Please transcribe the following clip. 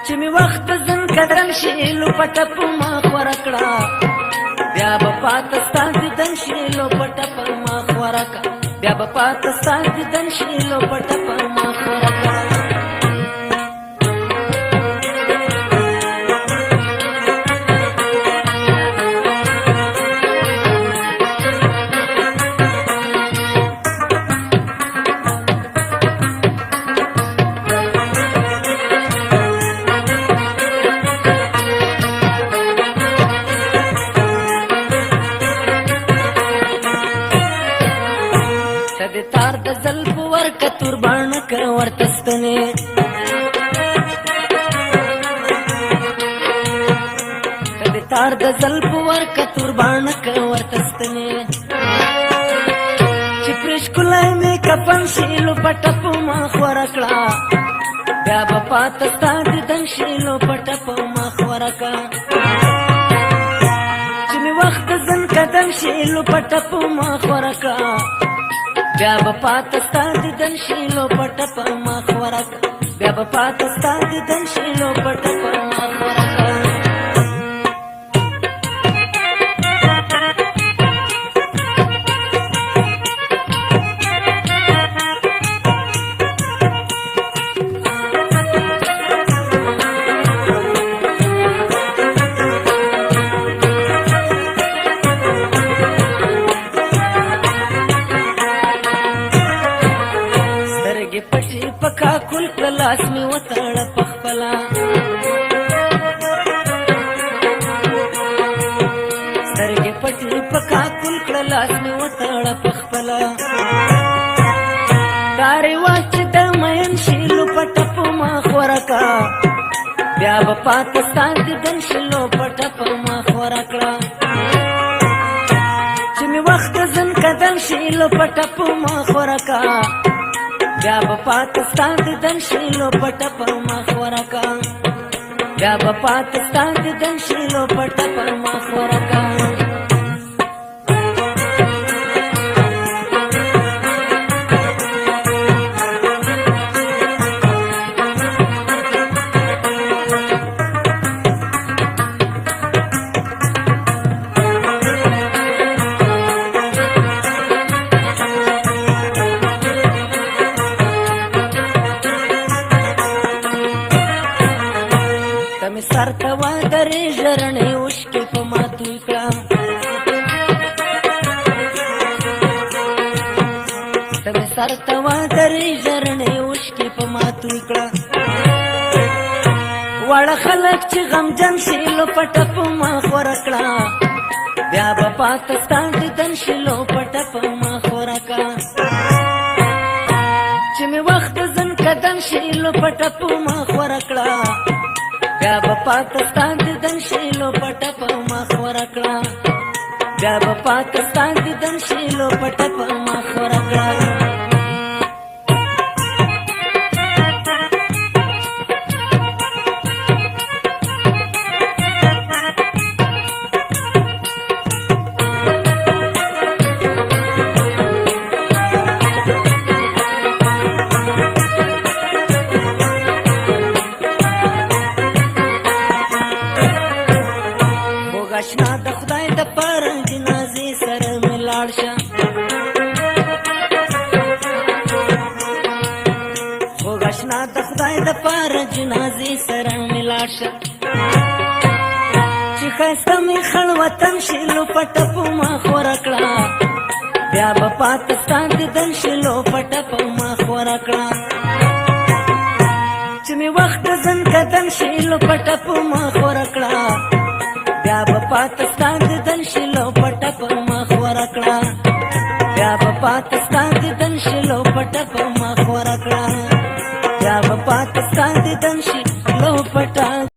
چې می وخت زن قدم شي لپټ په ما ورکړه بیا به پاکستان دې دن شي لپټ په ما ورکړه بیا به پاکستان دې دن شي لپټ په ما ورکړه تار د زلف ورک تربان ک ورتستنه تار د زلف ورک تربان ک ورتستنه چې پرش کولای می کفن شیلو پټپ ما خورکړه بیا په پاکستان د دن شیلو پټپ ما خورکا چې می وخت زن قدم شیلو پټپ ما خورکا بیا به پاکستان دې دن شیلو پټ په مخ ورک بیا به پاکستان دې دن شیلو پټ په مخ ورک پټي پکا کول کلاس می وتړ پخپلا سترګې پټي پکا کول کلاس می وتړ پخپلا کاری واچ د مین شیلو پټ په ما خورکا بیا په پاکستان دې دن شیلو پټ په ما خورکړه چې می وخت زن قدم شیلو پټ په ما خورکا بیا په پاکستان دې دن شیلو پټ په مخ ورکا بیا په پاکستان دې دن شیلو پټ په مخ ورکا سر توا درې ژرنې اوښکې په ما توی کړه تمې سر توا درې ژرنې اوښکې په ما توی کړه واړه خلک چې غمجن شیلو پټ په ما ورکړه بیا به پاکستان دې دن شیلو پټ په ما ورکړه چې مې وخت زن قدم شیلو پټ په ما ورکړه بیا په پاکستان دې دن شیلو پټ په مخ ورکړه بیا په پاکستان دې دن شیلو پټ په مخ ورکړه اشنا د خدای د پر جنازې سره ملاړ شه خو اشنا د خدای د پر جنازې سره ملاړ شه چې ښایسته مې خړ وطن شیلو پټ په مخ ورکړه بیا به پاکستان دې دن شیلو پټ په مخ ورکړه چې مې وخت زن قدم شیلو پټ په مخ ورکړه بیا په پاکستان دې دن شیلو پټ په مخ ورکړه بیا په پاکستان دې دن شیلو پټ په